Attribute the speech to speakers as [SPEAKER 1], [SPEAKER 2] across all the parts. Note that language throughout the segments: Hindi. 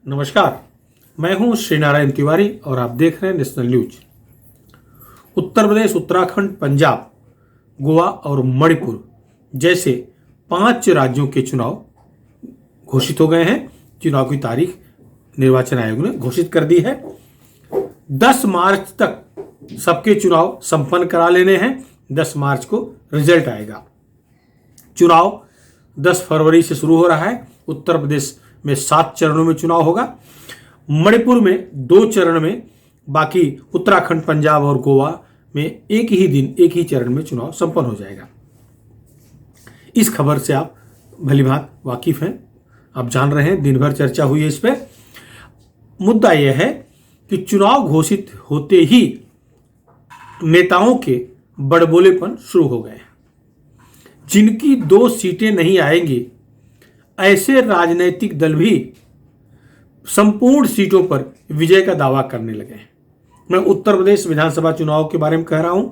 [SPEAKER 1] नमस्कार, मैं हूं श्री नारायण तिवारी और आप देख रहे हैं नेशनल न्यूज। उत्तर प्रदेश, उत्तराखंड, पंजाब, गोवा और मणिपुर जैसे 5 राज्यों के चुनाव घोषित हो गए हैं। चुनाव की तारीख निर्वाचन आयोग ने घोषित कर दी है। 10 मार्च तक सबके चुनाव संपन्न करा लेने हैं। 10 मार्च को रिजल्ट आएगा। चुनाव 10 फरवरी से शुरू हो रहा है। उत्तर प्रदेश में 7 चरणों में चुनाव होगा। मणिपुर में 2 चरण में, बाकी उत्तराखंड, पंजाब और गोवा में एक ही दिन, एक ही चरण में चुनाव संपन्न हो जाएगा। इस खबर से आप भलीभांत वाकिफ हैं, आप जान रहे हैं, दिन भर चर्चा हुई है इस पर। मुद्दा यह है कि चुनाव घोषित होते ही नेताओं के बड़बोलेपन शुरू हो गए। जिनकी 2 सीटें नहीं आएंगी, ऐसे राजनीतिक दल भी संपूर्ण सीटों पर विजय का दावा करने लगे हैं। मैं उत्तर प्रदेश विधानसभा चुनाव के बारे में कह रहा हूं।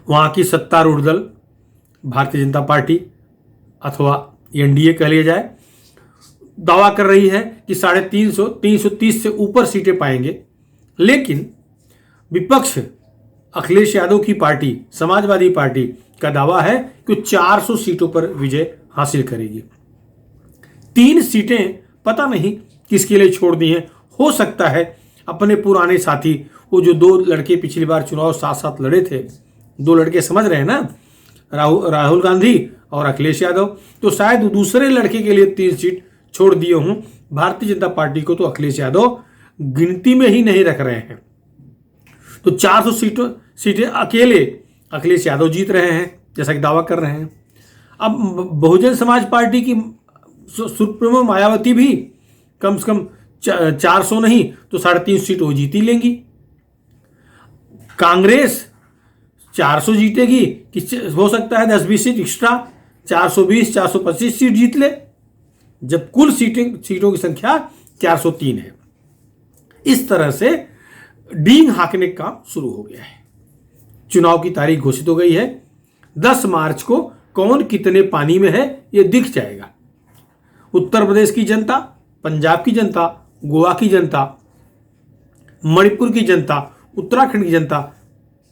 [SPEAKER 1] वहां की सत्तारूढ़ दल भारतीय जनता पार्टी अथवा एनडीए कह लिया जाए, दावा कर रही है कि 330 से ऊपर सीटें पाएंगे। लेकिन विपक्ष अखिलेश यादव की पार्टी, समाजवादी पार्टी का दावा है कि 400 सीटों पर विजय हासिल करेगी। 3 सीटें पता नहीं किसके लिए छोड़ दी हैं। हो सकता है अपने पुराने साथी, वो जो 2 लड़के पिछली बार चुनाव साथ साथ लड़े थे, 2 लड़के समझ रहे हैं ना, राहुल गांधी और अखिलेश यादव, तो शायद दूसरे लड़के के लिए 3 सीट छोड़ दिए हों। भारतीय जनता पार्टी को तो अखिलेश यादव गिनती में ही नहीं रख रहे हैं। तो 400 सीटें अकेले अखिलेश यादव जीत रहे हैं, जैसा कि दावा कर रहे हैं। अब बहुजन समाज पार्टी की सुप्रीमो मायावती भी कम से कम 400 नहीं तो 350 सीट वो जीत ही लेंगी। कांग्रेस 400 जीतेगी कि हो सकता है 10-20 सीट एक्स्ट्रा, 420-425 सीट जीत ले, जब कुल सीटों की संख्या 403 है। इस तरह से डींग हाँकने का काम शुरू हो गया है। चुनाव की तारीख घोषित हो गई है। 10 मार्च को कौन कितने पानी में है यह दिख जाएगा। उत्तर प्रदेश की जनता, पंजाब की जनता, गोवा की जनता, मणिपुर की जनता, उत्तराखंड की जनता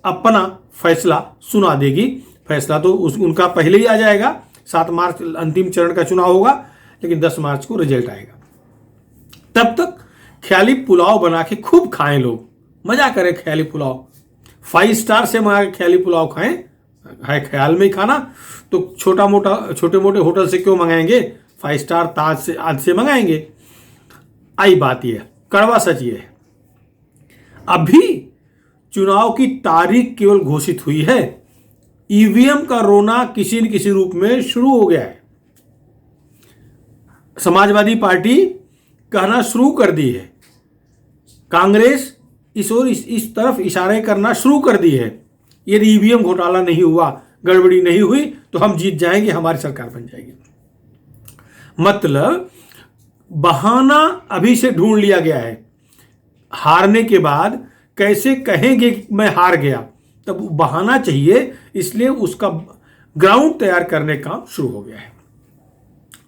[SPEAKER 1] अपना फैसला सुना देगी। फैसला तो उनका पहले ही आ जाएगा। 7 मार्च अंतिम चरण का चुनाव होगा, लेकिन 10 मार्च को रिजल्ट आएगा। तब तक ख्याली पुलाव बना के खूब खाएं, लोग मजा करें। ख्याली पुलाव 5 स्टार से मंगा के ख्याली पुलाव खाएं। है ख्याल में ही खाना तो छोटे मोटे होटल से क्यों मंगाएंगे? 5 स्टार ताज से आज से मंगाएंगे। आई बात यह, कड़वा सच ये है, अभी चुनाव की तारीख केवल घोषित हुई है, ईवीएम का रोना किसी न किसी रूप में शुरू हो गया है। समाजवादी पार्टी कहना शुरू कर दी है, कांग्रेस इस तरफ इशारे करना शुरू कर दी है, यदि ईवीएम घोटाला नहीं हुआ, गड़बड़ी नहीं हुई तो हम जीत जाएंगे, हमारी सरकार बन जाएगी। मतलब बहाना अभी से ढूंढ लिया गया है। हारने के बाद कैसे कहेंगे कि मैं हार गया, तब बहाना चाहिए, इसलिए उसका ग्राउंड तैयार करने का शुरू हो गया है।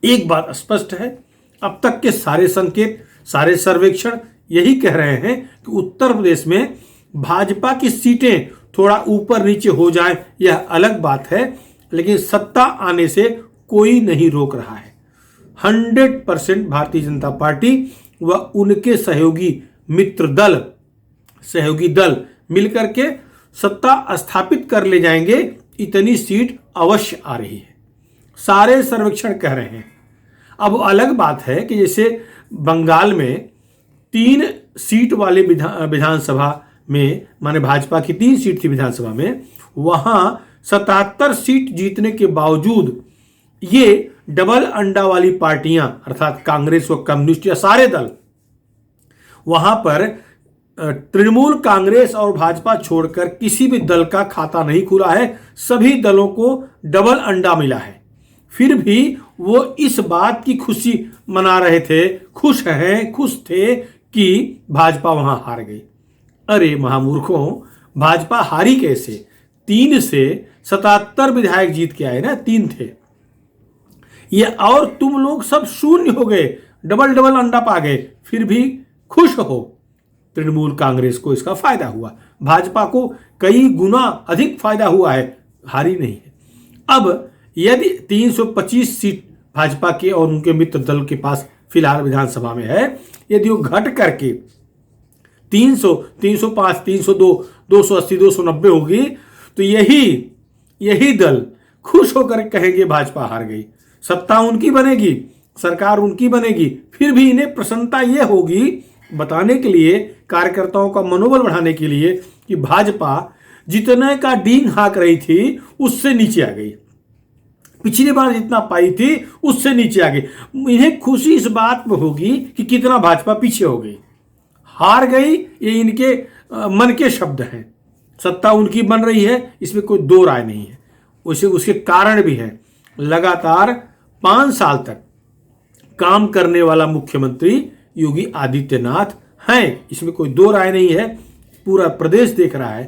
[SPEAKER 1] एक बात स्पष्ट है, अब तक के सारे संकेत, सारे सर्वेक्षण यही कह रहे हैं कि उत्तर प्रदेश में भाजपा की सीटें थोड़ा ऊपर नीचे हो जाएं, यह अलग बात है, लेकिन सत्ता आने से कोई नहीं रोक रहा है। 100% भारतीय जनता पार्टी व उनके सहयोगी दल मिलकर के सत्ता स्थापित कर ले जाएंगे। इतनी सीट अवश्य आ रही है, सारे सर्वेक्षण कह रहे हैं। अब अलग बात है कि जैसे बंगाल में 3 सीट वाले विधानसभा में, माने भाजपा की 3 सीट थी विधानसभा में, वहां 77 सीट जीतने के बावजूद ये डबल अंडा वाली पार्टियां अर्थात कांग्रेस व कम्युनिस्ट या सारे दल, वहां पर तृणमूल कांग्रेस और भाजपा छोड़कर किसी भी दल का खाता नहीं खुला है। सभी दलों को डबल अंडा मिला है। फिर भी वो इस बात की खुशी मना रहे थे, खुश थे कि भाजपा वहां हार गई। अरे महामूर्खों, भाजपा हारी कैसे? 3 से 77 विधायक जीत के आए ना, 3 थे ये, और तुम लोग सब शून्य हो गए, डबल डबल अंडा पा गए, फिर भी खुश हो। तृणमूल कांग्रेस को इसका फायदा हुआ, भाजपा को कई गुना अधिक फायदा हुआ है, हारी नहीं है। अब यदि 325 सीट भाजपा के और उनके मित्र दल के पास फिलहाल विधानसभा में है, यदि वो घट करके 300, 305, 302, 280, 290 होगी तो यही दल खुश होकर कहेंगे भाजपा हार गई, सत्ता उनकी बनेगी, सरकार उनकी बनेगी। फिर भी इन्हें प्रसन्नता ये होगी बताने के लिए, कार्यकर्ताओं का मनोबल बढ़ाने के लिए कि भाजपा जितने का डींग हाँक रही थी उससे नीचे आ गई, पिछली बार जितना पाई थी उससे नीचे आ गई। इन्हें खुशी इस बात में होगी कि कितना भाजपा पीछे हो गई, हार गई, ये इनके मन के शब्द हैं। सत्ता उनकी बन रही है, इसमें कोई दो राय नहीं है। उसके कारण भी है, लगातार 5 साल तक काम करने वाला मुख्यमंत्री योगी आदित्यनाथ हैं, इसमें कोई दो राय नहीं है। पूरा प्रदेश देख रहा है,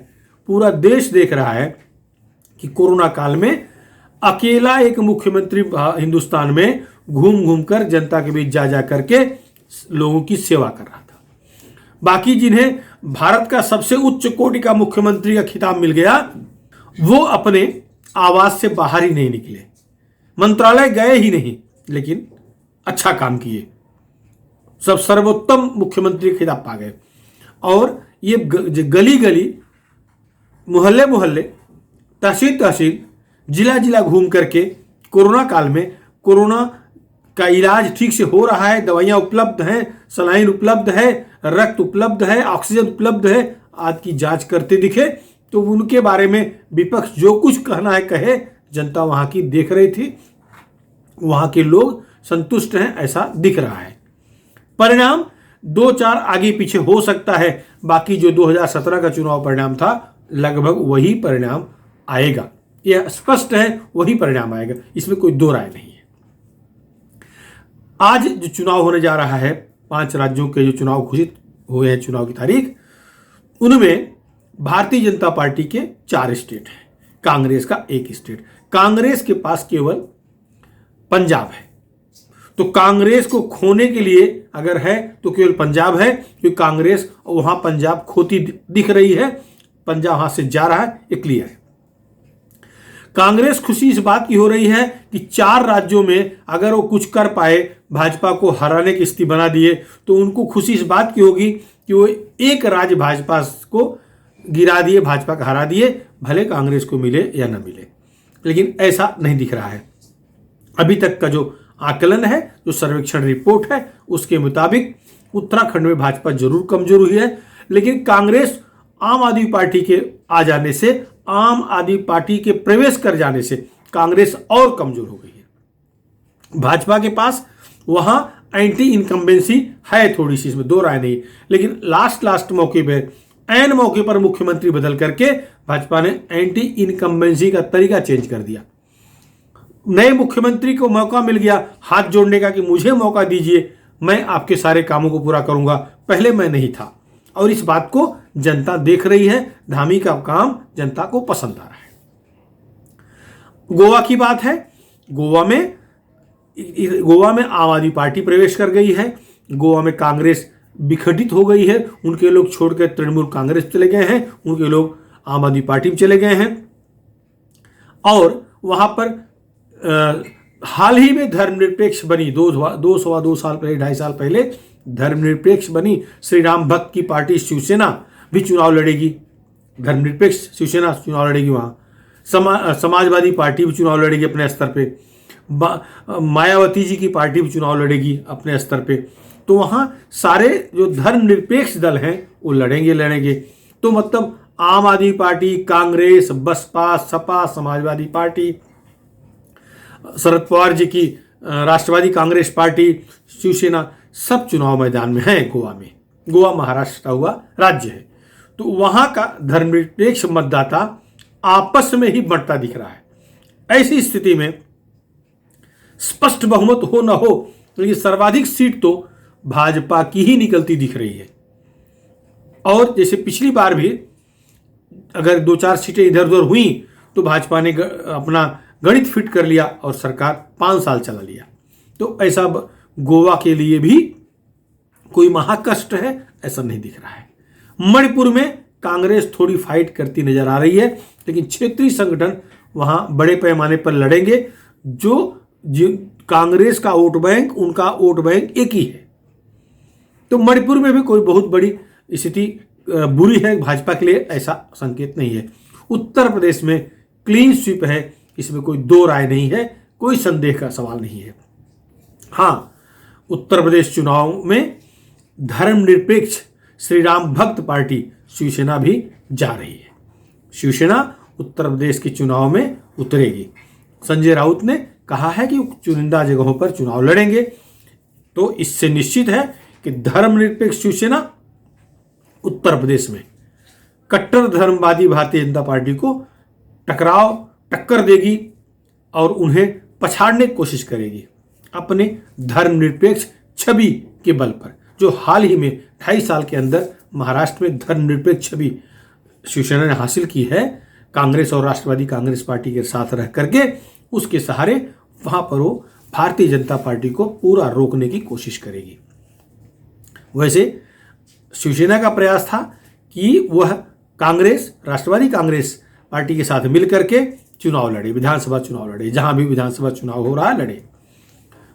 [SPEAKER 1] पूरा देश देख रहा है कि कोरोना काल में अकेला एक मुख्यमंत्री हिंदुस्तान में घूम घूम कर जनता के बीच जा करके लोगों की सेवा कर रहा था। बाकी जिन्हें भारत का सबसे उच्च कोटि का मुख्यमंत्री का खिताब मिल गया, वो अपने आवास से बाहर ही नहीं निकले, मंत्रालय गए ही नहीं, लेकिन अच्छा काम किए, सब सर्वोत्तम मुख्यमंत्री खिताब पा गए। और ये गली गली, मोहल्ले मोहल्ले, तहसील तहसील, जिला जिला घूम करके कोरोना काल में कोरोना का इलाज ठीक से हो रहा है, दवाइयां उपलब्ध हैं, सलाइन उपलब्ध है, रक्त उपलब्ध है, ऑक्सीजन उपलब्ध है, आदि की जांच करते दिखे। तो उनके बारे में विपक्ष जो कुछ कहना है कहे, जनता वहां की देख रही थी, वहां के लोग संतुष्ट हैं, ऐसा दिख रहा है। परिणाम 2-4 आगे पीछे हो सकता है, बाकी जो 2017 का चुनाव परिणाम था लगभग वही परिणाम आएगा, यह स्पष्ट है, वही परिणाम आएगा, इसमें कोई दो राय नहीं है। आज जो चुनाव होने जा रहा है, 5 राज्यों के जो चुनाव घोषित हुए हैं, चुनाव की तारीख, उनमें भारतीय जनता पार्टी के 4 स्टेट हैं, कांग्रेस का 1 स्टेट। कांग्रेस के पास केवल पंजाब है, तो कांग्रेस को खोने के लिए अगर है तो केवल पंजाब है, क्योंकि कांग्रेस वहां पंजाब खोती दिख रही है, पंजाब हाथ से जा रहा है, ये क्लियर है। कांग्रेस खुशी इस बात की हो रही है कि 4 राज्यों में अगर वो कुछ कर पाए, भाजपा को हराने की स्थिति बना दिए, तो उनको खुशी इस बात की होगी कि वो एक राज्य भाजपा को गिरा दिए, भाजपा को हरा दिए, भले कांग्रेस को मिले या न मिले। लेकिन ऐसा नहीं दिख रहा है। अभी तक का जो आकलन है, जो सर्वेक्षण रिपोर्ट है, उसके मुताबिक उत्तराखंड में भाजपा जरूर कमजोर हुई है, लेकिन कांग्रेस आम आदमी पार्टी के आ जाने से, आम आदमी पार्टी के प्रवेश कर जाने से कांग्रेस और कमजोर हो गई है। भाजपा के पास वहां एंटी इनकम्बेंसी है थोड़ी सी, इसमें दो राय नहीं, लेकिन लास्ट मौके पर, ऐन मौके पर मुख्यमंत्री बदल करके भाजपा ने एंटी इनकम्बेंसी का तरीका चेंज कर दिया। नए मुख्यमंत्री को मौका मिल गया हाथ जोड़ने का कि मुझे मौका दीजिए, मैं आपके सारे कामों को पूरा करूंगा, पहले मैं नहीं था। और इस बात को जनता देख रही है, धामी का काम जनता को पसंद आ रहा है। गोवा की बात है, गोवा में आम आदमी पार्टी प्रवेश कर गई है। गोवा में कांग्रेस विघटित हो गई है, उनके लोग छोड़कर तृणमूल कांग्रेस चले गए हैं, उनके लोग आम आदमी पार्टी में चले गए हैं। और वहां पर हाल ही में धर्मनिरपेक्ष बनी, 2 साल पहले, 2.5 साल पहले धर्मनिरपेक्ष बनी श्री राम भक्त की पार्टी शिवसेना भी चुनाव लड़ेगी, धर्मनिरपेक्ष शिवसेना चुनाव लड़ेगी। वहाँ समाजवादी पार्टी भी चुनाव लड़ेगी अपने स्तर पे, मायावती जी की पार्टी भी चुनाव लड़ेगी अपने स्तर पे। तो वहाँ सारे जो धर्मनिरपेक्ष दल हैं वो लड़ेंगे। तो मतलब आम आदमी पार्टी, कांग्रेस, बसपा, सपा, समाजवादी पार्टी, शरद पवार जी की राष्ट्रवादी कांग्रेस पार्टी, शिवसेना, सब चुनाव मैदान में है गोवा में। गोवा महाराष्ट्र का हुआ राज्य है, तो वहां का धर्मनिरपेक्ष मतदाता आपस में ही बढ़ता दिख रहा है। ऐसी स्थिति में स्पष्ट बहुमत हो न हो, लेकिन सर्वाधिक सीट तो भाजपा की ही निकलती दिख रही है। और जैसे पिछली बार भी अगर 2-4 सीटें इधर उधर हुई तो भाजपा ने अपना गणित फिट कर लिया और सरकार 5 साल चला लिया। तो ऐसा गोवा के लिए भी कोई महाकष्ट है, ऐसा नहीं दिख रहा है। मणिपुर में कांग्रेस थोड़ी फाइट करती नजर आ रही है, लेकिन क्षेत्रीय संगठन वहां बड़े पैमाने पर लड़ेंगे। जो कांग्रेस का वोट बैंक, उनका वोट बैंक एक ही है। तो मणिपुर में भी कोई बहुत बड़ी स्थिति बुरी है भाजपा के लिए, ऐसा संकेत नहीं है। उत्तर प्रदेश में क्लीन स्वीप है, इसमें कोई दो राय नहीं है, कोई संदेह का सवाल नहीं है। हाँ, उत्तर प्रदेश चुनाव में धर्मनिरपेक्ष श्री राम भक्त पार्टी शिवसेना भी जा रही है। शिवसेना उत्तर प्रदेश के चुनाव में उतरेगी। संजय राउत ने कहा है कि चुनिंदा जगहों पर चुनाव लड़ेंगे, तो इससे निश्चित है कि धर्मनिरपेक्ष शिवसेना उत्तर प्रदेश में कट्टर धर्मवादी भारतीय जनता पार्टी को टक्कर देगी और उन्हें पछाड़ने की कोशिश करेगी अपने धर्मनिरपेक्ष छवि के बल पर, जो हाल ही में 2.5 साल के अंदर महाराष्ट्र में धर्मनिरपेक्ष छवि शिवसेना ने हासिल की है। कांग्रेस और राष्ट्रवादी कांग्रेस पार्टी के साथ रह करके उसके सहारे वहां पर वो भारतीय जनता पार्टी को पूरा रोकने की कोशिश करेगी। वैसे शिवसेना का प्रयास था कि वह कांग्रेस, राष्ट्रवादी कांग्रेस पार्टी के साथ मिलकर के चुनाव लड़े, विधानसभा चुनाव लड़े, जहां भी विधानसभा चुनाव हो रहा है लड़े।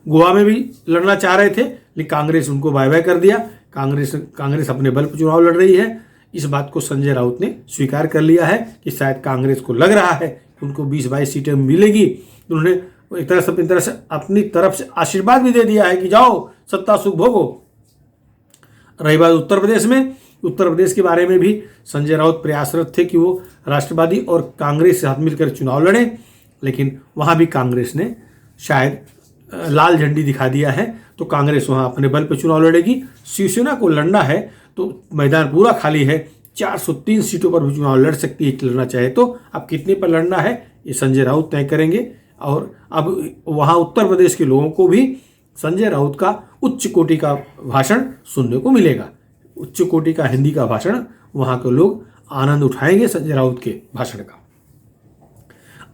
[SPEAKER 1] गोवा में भी लड़ना चाह रहे थे, लेकिन कांग्रेस उनको बाय बाय कर दिया। कांग्रेस अपने बल पर चुनाव लड़ रही है। इस बात को संजय राउत ने स्वीकार कर लिया है कि शायद कांग्रेस को लग रहा है कि उनको 20-22 सीटें मिलेगी। उन्होंने एक तरह से अपनी तरफ से आशीर्वाद भी दे दिया है कि जाओ सत्ता सुख भोगो। रही बात उत्तर प्रदेश में, उत्तर प्रदेश के बारे में भी संजय राउत प्रयासरत थे कि वो राष्ट्रवादी और कांग्रेस से साथ मिलकर चुनाव लड़ें, लेकिन वहां भी कांग्रेस ने शायद लाल झंडी दिखा दिया है, तो कांग्रेस वहां अपने बल पर चुनाव लड़ेगी। शिवसेना को लड़ना है तो मैदान पूरा खाली है, 403 सीटों पर भी चुनाव लड़ सकती है लड़ना चाहे तो। अब कितने पर लड़ना है ये संजय राउत तय करेंगे। और अब वहां उत्तर प्रदेश के लोगों को भी संजय राउत का उच्च कोटि का भाषण सुनने को मिलेगा। उच्च कोटि का हिंदी का भाषण, वहां के लोग आनंद उठाएंगे संजय राउत के भाषण का।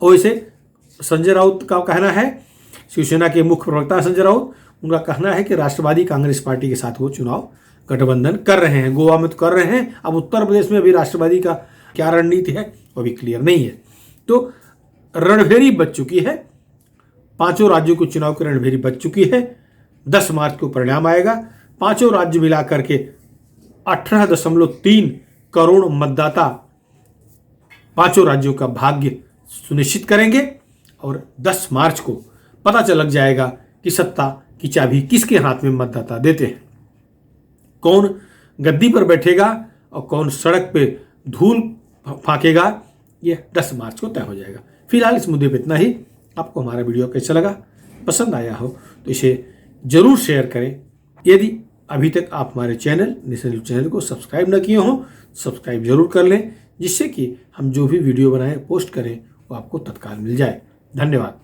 [SPEAKER 1] और इसे संजय राउत का कहना है, शिवसेना के मुख्य प्रवक्ता संजय राउत, उनका कहना है कि राष्ट्रवादी कांग्रेस पार्टी के साथ वो चुनाव गठबंधन कर रहे हैं। गोवा में तो कर रहे हैं, अब उत्तर प्रदेश में अभी राष्ट्रवादी का क्या रणनीति है वो भी क्लियर नहीं है। तो रणभेरी बच चुकी है, 5 राज्यों के चुनाव की रणभेरी बच चुकी है। 10 मार्च को परिणाम आएगा। 5 राज्य मिलाकर के 18.3 करोड़ मतदाता 5 राज्यों का भाग्य सुनिश्चित करेंगे और 10 मार्च को पता चल जाएगा कि सत्ता की चाबी किसके हाथ में मतदाता देते हैं। कौन गद्दी पर बैठेगा और कौन सड़क पे धूल फांकेगा, ये 10 मार्च को तय हो जाएगा। फिलहाल इस मुद्दे पे इतना ही। आपको हमारा वीडियो कैसा लगा, पसंद आया हो तो इसे जरूर शेयर करें। यदि अभी तक आप हमारे चैनल नेशनल न्यूज चैनल को सब्सक्राइब न किए हो, सब्सक्राइब जरूर कर लें, जिससे कि हम जो भी वीडियो बनाएं पोस्ट करें वो आपको तत्काल मिल जाए। धन्यवाद।